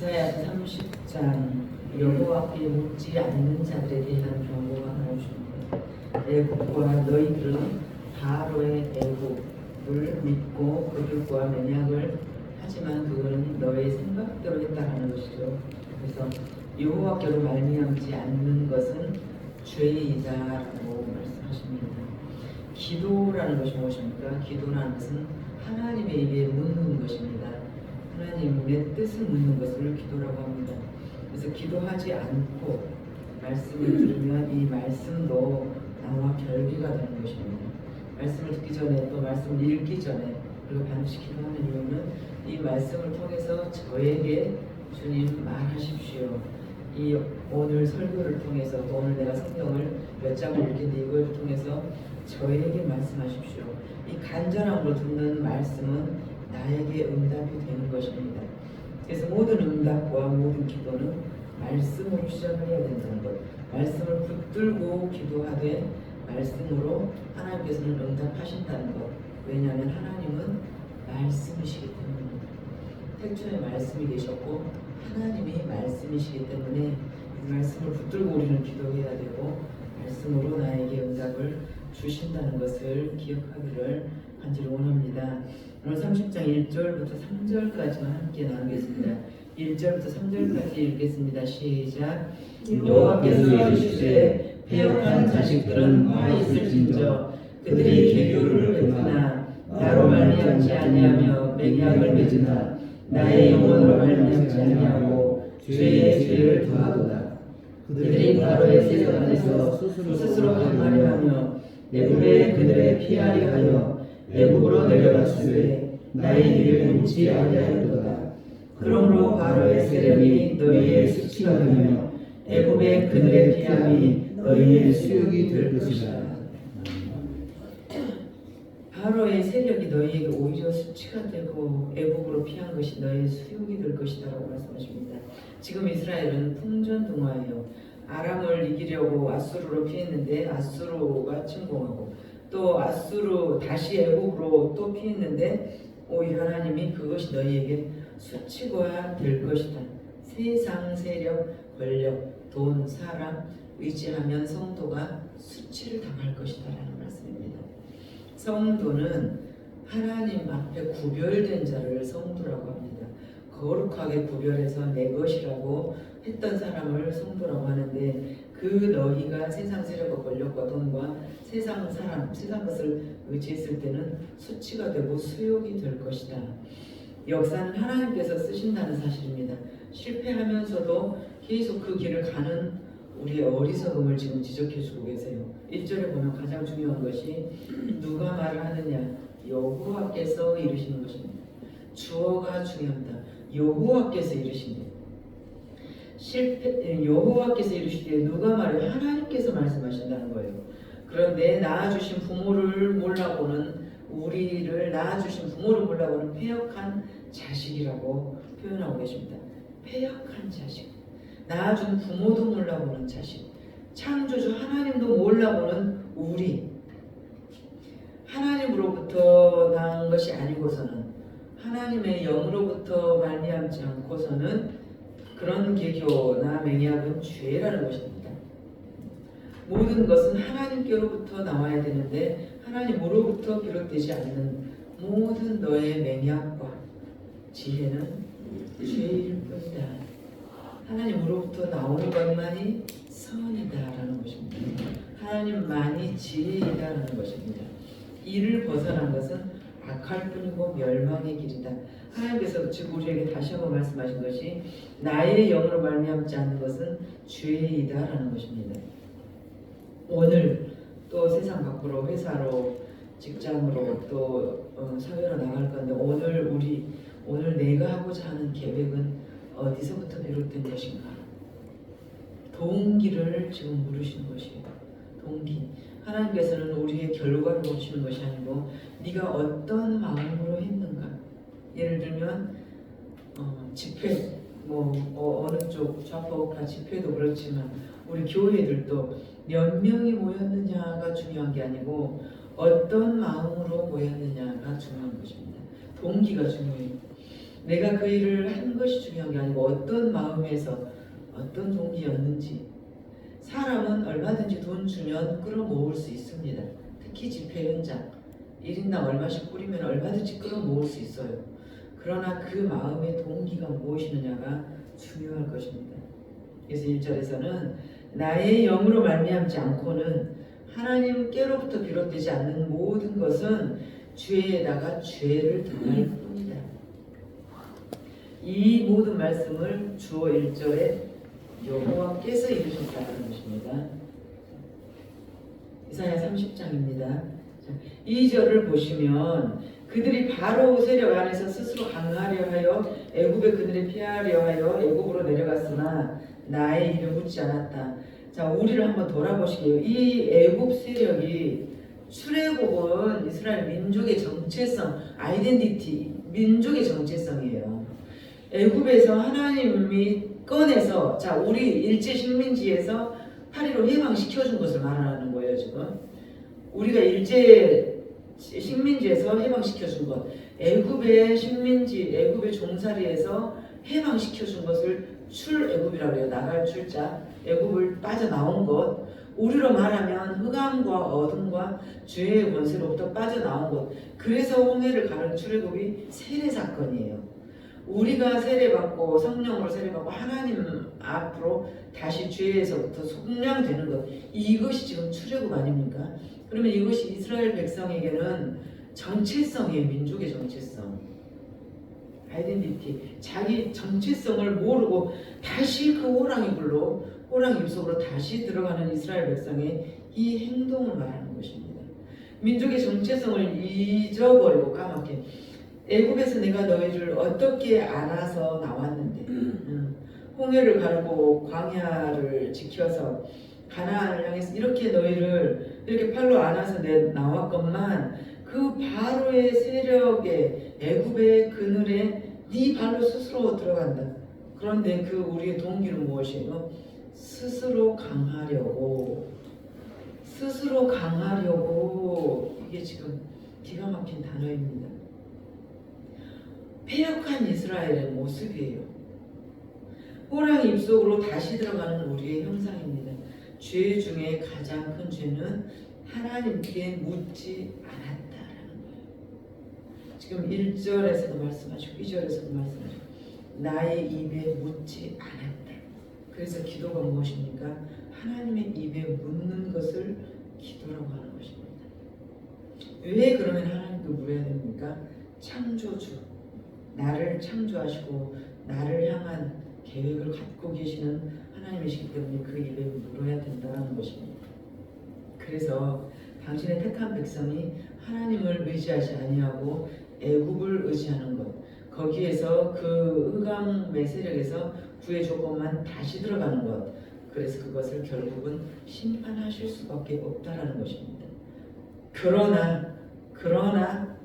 이사야 30장 여호와께 묻지 않는 자들에 대한 경고가 나오십니다. 애국과 너희들은 바로의 애국을 믿고 그들과 맹약을 하지만 그거는 너의 생각대로 했다라는 것이죠. 그래서 여호와께로 말미암지 않는 것은 죄이다라고 말씀하십니다. 기도라는 것이 무엇입니까? 기도라는 것은 하나님의 입에 묻는 것입니다. 하나님의 뜻을 묻는 것을 기도라고 합니다. 그래서 기도하지 않고 말씀을 들으면 이 말씀도 나와 결비가 되는 것입니다. 말씀을 듣기 전에 또 말씀을 읽기 전에 그리고 반드시 기도하는 이유는 이 말씀을 통해서 저에게 주님 말하십시오. 이 오늘 설교를 통해서 또 오늘 내가 성경을 몇 장을 읽겠는데 이걸 통해서 저에게 말씀하십시오. 이 간절함으로 듣는 말씀은 나에게 응답이 되는 것입니다. 그래서 모든 응답과 모든 기도는 말씀으로 시작을 해야 된다는 것. 말씀을 붙들고 기도하되 말씀으로 하나님께서는 응답하신다는 것. 왜냐하면 하나님은 말씀이시기 때문입니다. 태초에 말씀이 계셨고 하나님이 말씀이시기 때문에 이 말씀을 붙들고 우리는 기도해야 되고 말씀으로 나에게 응답을 주신다는 것을 기억하기를 간절히 원합니다. 오늘 30장 1절부터 3절까지만 함께 나누겠습니다. 1절부터 3절까지 읽겠습니다. 시작. 여호와께서 이르시되 패역한 자식들은 화 있을진저 그들이 계교를 베푸나 나로 말미암지 아니하며 맹약을 맺으나 나의 영혼으로 말미암지 아니하고 죄의 죄를 더하도다. 그들이 바로의 세력 안에서 스스로 강하려하며 애굽에 그들의 피하려 하여 애굽으로 내려갔으되 나의 길을 묻지 아니하였도다. 그러므로 바로의 세력이 너희의 수치가 되며 애굽에 그들의 피함이 너희의 수욕이 될 것이다. 바로의 세력이 너희에게 오히려 수치가 되고 애국으로 피한 것이 너희의 수욕이 될 것이다라고 말씀하십니다. 지금 이스라엘은 풍전등화예요. 아람을 이기려고 아수르로 피했는데 아수르가 침공하고 또 아수르 다시 애국으로 또 피했는데 오히려 하나님이 그것이 너희에게 수치가 될 것이다. 세상 세력, 권력, 돈, 사람 의지하면 성도가 수치를 당할 것이다라는 말씀입니다. 성도는 하나님 앞에 구별된 자를 성도라고 합니다. 거룩하게 구별해서 내 것이라고 했던 사람을 성도라고 하는데 그 너희가 세상 세력과 권력과 돈과 세상 사람, 세상 것을 의지했을 때는 수치가 되고 수욕이 될 것이다. 역사는 하나님께서 쓰신다는 사실입니다. 실패하면서도 계속 그 길을 가는 우리의 어리석음을 지금 지적해주고 계세요. 1절에 보면 가장 중요한 것이 누가 말을 하느냐? 여호와께서 이르시는 것입니다. 주어가 중요합니다. 여호와께서 이르시니 여호와께서 이르시되 누가 말해? 하나님께서 말씀하신다는 거예요. 그런데 낳아주신 부모를 몰라보는 우리를 낳아주신 부모를 몰라보는 패역한 자식이라고 표현하고 계십니다. 패역한 자식. 낳아준 부모도 몰라보는 자식, 창조주 하나님도 몰라보는 우리, 하나님으로부터 난 것이 아니고서는 하나님의 영으로부터 말미암지 않고서는 그런 계교나 맹약은 죄라는 것입니다. 모든 것은 하나님께로부터 나와야 되는데 하나님으로부터 비롯되지 않는 모든 너의 맹약과 지혜는 죄일 뿐이다. 하나님으로부터 나오는 것만이 선이다라는 것입니다. 하나님만이 지혜이다라는 것입니다. 이를 벗어난 것은 악할 뿐이고 멸망의 길이다. 하나님께서 지금 우리에게 다시 한번 말씀하신 것이 나의 영으로 말미암지 않는 것은 죄이다라는 것입니다. 오늘 또 세상 밖으로 회사로 직장으로 또 사회로 나갈 건데 오늘 내가 하고자 하는 계획은 어디서부터 비롯된 것인가? 동기를 지금 물으시는 것이에요. 동기. 하나님께서는 우리의 결과를 보시는 것이 아니고 네가 어떤 마음으로 했는가? 예를 들면 집회 어느 쪽 좌파우파 집회도 그렇지만 우리 교회들도 몇 명이 모였느냐가 중요한 게 아니고 어떤 마음으로 모였느냐가 중요한 것입니다. 동기가 중요해요. 내가 그 일을 한 것이 중요한 게 아니고 어떤 마음에서 어떤 동기였는지. 사람은 얼마든지 돈 주면 끌어모을 수 있습니다. 특히 집회 현장 1인당 얼마씩 뿌리면 얼마든지 끌어모을 수 있어요. 그러나 그 마음의 동기가 무엇이느냐가 중요할 것입니다. 그래서 1절에서는 나의 영으로 말미암지 않고는 하나님께로부터 비롯되지 않는 모든 것은 죄에다가 죄를 더할 뿐이다. 이 모든 말씀을 주어 1절에 여호와께서 이루셨다는 것입니다. 이사야 30장입니다. 2절을 보시면 그들이 바로 세력 안에서 스스로 강하려 하여 애굽의 그늘에 피하려 하여 애굽으로 내려갔으나 나의 일을 묻지 않았다. 자, 우리를 한번 돌아보시게요. 이 애굽 세력이 출애굽은 이스라엘 민족의 정체성, 아이덴티티, 민족의 정체성이에요. 애굽에서 하나님이 꺼내서 자, 우리 일제 식민지에서 파리로 해방시켜준 것을 말하는 거예요. 지금 우리가 일제 식민지에서 해방시켜준 것, 애굽의 식민지, 애굽의 종살이에서 해방시켜준 것을 출애굽이라고 해요. 나갈 출자, 애굽을 빠져나온 것. 우리로 말하면 흑암과 어둠과 죄의 권세로부터 빠져나온 것. 그래서 홍해를 가른 출애굽이 세례 사건이에요. 우리가 세례받고 성령으로 세례받고 하나님 앞으로 다시 죄에서부터 속량되는 것, 이것이 지금 출애굽 아닙니까? 그러면 이것이 이스라엘 백성에게는 정체성이에요. 민족의 정체성, 아이덴티티, 자기 정체성을 모르고 다시 그 호랑이 굴로, 호랑이 입속으로 다시 들어가는 이스라엘 백성의 이 행동을 말하는 것입니다. 민족의 정체성을 잊어버리고 까맣게 애굽에서 내가 너희를 어떻게 안아서 나왔는데, 홍해를 가르고 광야를 지켜서 가나안을 향해서 이렇게 너희를 이렇게 팔로 안아서 나왔건만 그 바로의 세력에 애굽의 그늘에 네 발로 스스로 들어간다. 그런데 그 우리의 동기는 무엇이에요? 스스로 강하려고, 스스로 강하려고. 이게 지금 기가 막힌 단어입니다. 패역한 이스라엘의 모습이에요. 호랑이 입속으로 다시 들어가는 우리의 형상입니다. 죄 중에 가장 큰 죄는 하나님께 묻지 않았다라는 거예요. 지금 1절에서도 말씀하시고 2절에서도 말씀하시고 나의 입에 묻지 않았다. 그래서 기도가 무엇입니까? 하나님의 입에 묻는 것을 기도라고 하는 것입니다. 왜 그러면 하나님께 물어야 됩니까? 창조주, 나를 창조하시고 나를 향한 계획을 갖고 계시는 하나님이시기 때문에 그 입에 물어야 된다는 것입니다. 그래서 당신의 택한 백성이 하나님을 의지하지 아니하고 애굽을 의지하는 것, 거기에서 그 흑암의 세력에서 구의 조건만 다시 들어가는 것, 그래서 그것을 결국은 심판하실 수밖에 없다라는 것입니다. 그러나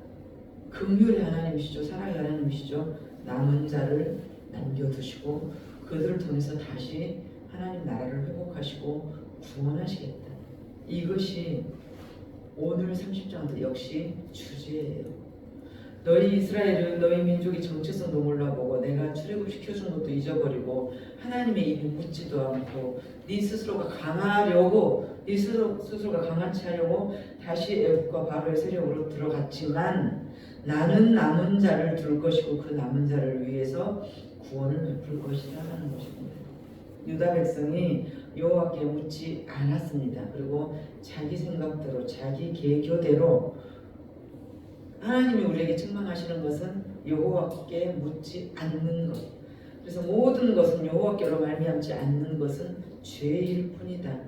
긍휼의 하나님이시죠. 사랑의 하나님이시죠. 남은 자를 남겨두시고 그들을 통해서 다시 하나님 나라를 회복하시고 구원하시겠다. 이것이 오늘 30장도 역시 주제예요. 너희 이스라엘은 너희 민족의 정체성도 몰라보고 내가 출애굽시켜준 것도 잊어버리고 하나님의 입에 묻지도 않고 네 스스로가 강하려고, 네 스스로가 강한 체 하려고 다시 애굽과 바로의 세력으로 들어갔지만 나는 남은 자를 둘 것이고 그 남은 자를 위해서 구원을 베풀 것이다 하는 것입니다. 유다 백성이 여호와께 묻지 않았습니다. 그리고 자기 생각대로 자기 계교대로 하나님이 우리에게 책망하시는 것은 여호와께 묻지 않는 것. 그래서 모든 것은 여호와께로 말미암지 않는 것은 죄일 뿐이다.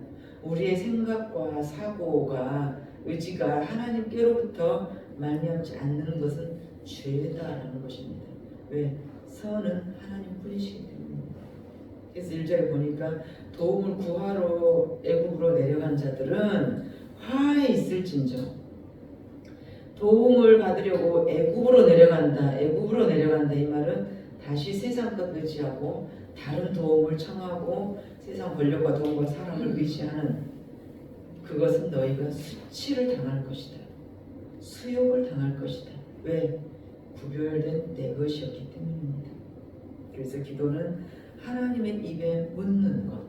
우리의 생각과 사고가, 의지가 하나님께로부터 말미암지 않는 것은 죄다라는 것입니다. 왜? 선은 하나님뿐이시기 때문입니다. 그래서 1절에 보니까 도움을 구하러 애굽으로 내려간 자들은 화에 있을진저, 도움을 받으려고 애굽으로 내려간다. 애굽으로 내려간다. 이 말은 다시 세상 것 의지하고 다른 도움을 청하고 세상 권력과 도움과 사람을 의지하는, 그것은 너희가 수치를 당할 것이다. 수욕을 당할 것이다. 왜? 구별된 내 것이었기 때문입니다. 그래서 기도는 하나님의 입에 묻는 것.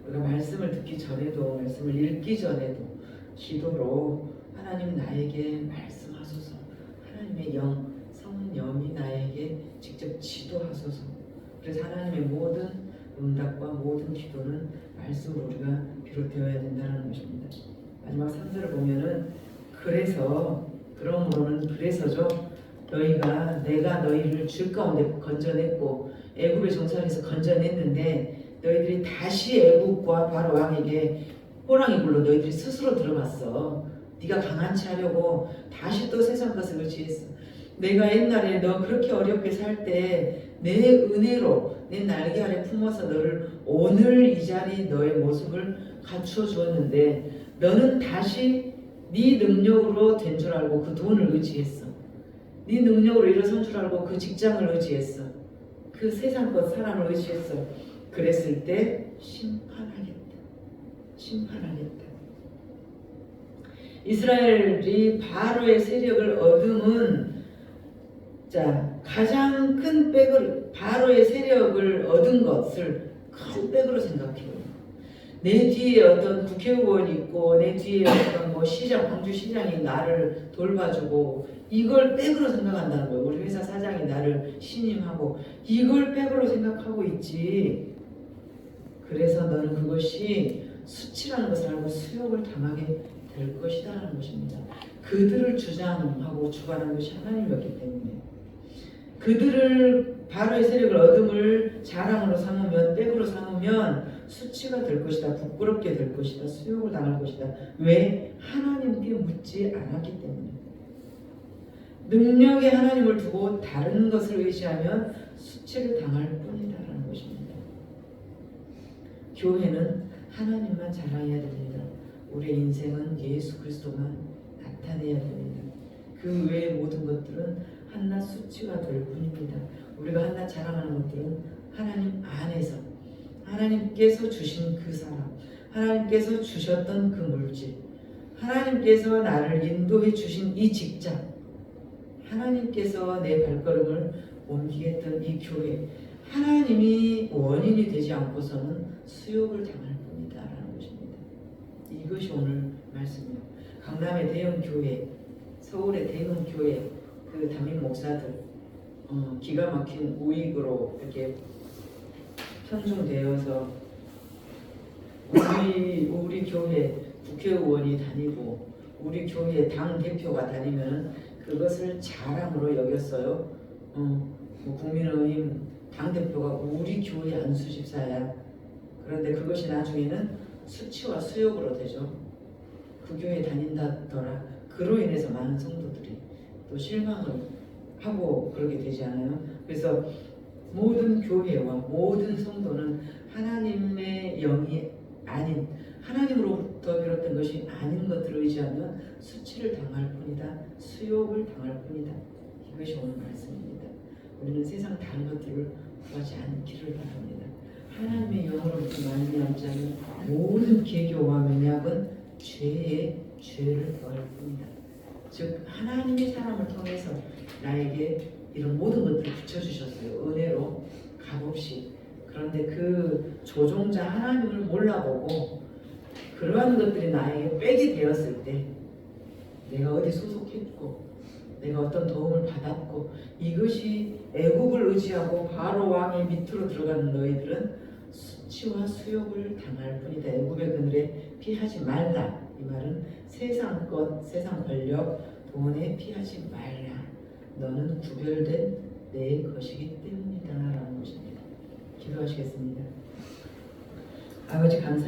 우리가 말씀을 듣기 전에도 말씀을 읽기 전에도 기도로 하나님 나에게 말씀하소서. 하나님의 영, 성은 영이 나에게 직접 지도하소서. 그래서 하나님의 모든 응답과 모든 기도는 말씀으로 우리가 비롯되어야 된다는 것입니다. 마지막 3절을 보면은 그래서죠. 내가 너희를 줄 가운데 건져냈고 애굽의 종살에서 건져냈는데 너희들이 다시 애굽과 바로 왕에게 호랑이 굴로 너희들이 스스로 들어갔어. 네가 강한치 하려고 다시 또 세상 것을 의지했어. 내가 옛날에 너 그렇게 어렵게 살 때 내 은혜로 내 날개 아래 품어서 너를 오늘 이 자리 너의 모습을 갖추어 주었는데 너는 다시 네 능력으로 된 줄 알고 그 돈을 의지했어. 네 능력으로 일어선 줄 알고 그 직장을 의지했어. 그 세상 것 사람을 의지했어. 그랬을 때 심판하겠다. 이스라엘이 바로의 세력을 얻음은 가장 큰 백을 바로의 세력을 얻은 것을 큰 백으로 생각해요. 내 뒤에 어떤 국회의원이 있고 내 뒤에 어떤 시장, 광주시장이 나를 돌봐주고 이걸 백으로 생각한다는 거예요. 우리 회사 사장이 나를 신임하고 이걸 백으로 생각하고 있지. 그래서 너는 그것이 수치라는 것을 알고 수욕을 당하게 될 것이다라는 것입니다. 그들을 주장하고 주관하는 것이 하나님이었기 때문에 그들을 바로의 세력을 얻음을 자랑으로 삼으면 백으로 삼으면 수치가 될 것이다. 부끄럽게 될 것이다. 수욕을 당할 것이다. 왜? 하나님께 묻지 않았기 때문에. 능력의 하나님을 두고 다른 것을 의지하면 수치를 당할 뿐이다라는 것입니다. 교회는 하나님만 자랑해야 됩니다. 우리의 인생은 예수 그리스도만 나타내야 됩니다. 그 외의 모든 것들은 한낱 수치가 될 뿐입니다. 우리가 한낱 자랑하는 것들은 하나님 안에서 하나님께서 주신 그 사람, 하나님께서 주셨던 그 물질, 하나님께서 나를 인도해 주신 이 직장, 하나님께서 내 발걸음을 옮기게 했던 이 교회, 하나님이 원인이 되지 않고서는 수욕을 당할 뿐이다라는 것입니다. 이것이 오늘 말씀이에요. 강남의 대형 교회, 서울의 대형 교회, 그 담임 목사들 기가 막힌 우익으로 이렇게 편중되어서 우리 교회 국회의원이 다니고 우리 교회 당 대표가 다니면 그것을 자랑으로 여겼어요. 국민의힘 당 대표가 우리 교회 안수집사야. 그런데 그것이 나중에는 수치와 수욕으로 되죠. 그 교회 다닌다더라. 그로 인해서 많은 성도들이 또 실망을 하고 그러게 되지 않아요? 그래서 모든 교회와 모든 성도는 하나님의 영이 아닌 하나님으로부터 비롯된 것이 아닌 것들을 의지하면 수치를 당할 뿐이다. 수욕을 당할 뿐이다. 이것이 오늘 말씀입니다. 우리는 세상 다른 것들을 구하지 않기를 바랍니다. 하나님의 영으로부터 말미암지 않는 모든 계교와 면약은 죄를 더할 뿐이다. 즉 하나님의 사람을 통해서 나에게 이런 모든 것들을 붙여주셨어요. 은혜로 값없이. 그런데 그 조종자 하나님을 몰라보고 그러한 것들이 나에게 빼게 되었을 때 내가 어디 소속했고 내가 어떤 도움을 받았고 이것이 애국을 의지하고 바로 왕의 밑으로 들어가는 너희들은 수치와 수욕을 당할 뿐이다. 애국의 그늘에 피하지 말라. 이 말은 세상 것, 세상 권력, 돈에 피하지 말라. 너는 구별된 내 것이기 때문이다 라는 것입니다. 기도하시겠습니다. 아버지 감사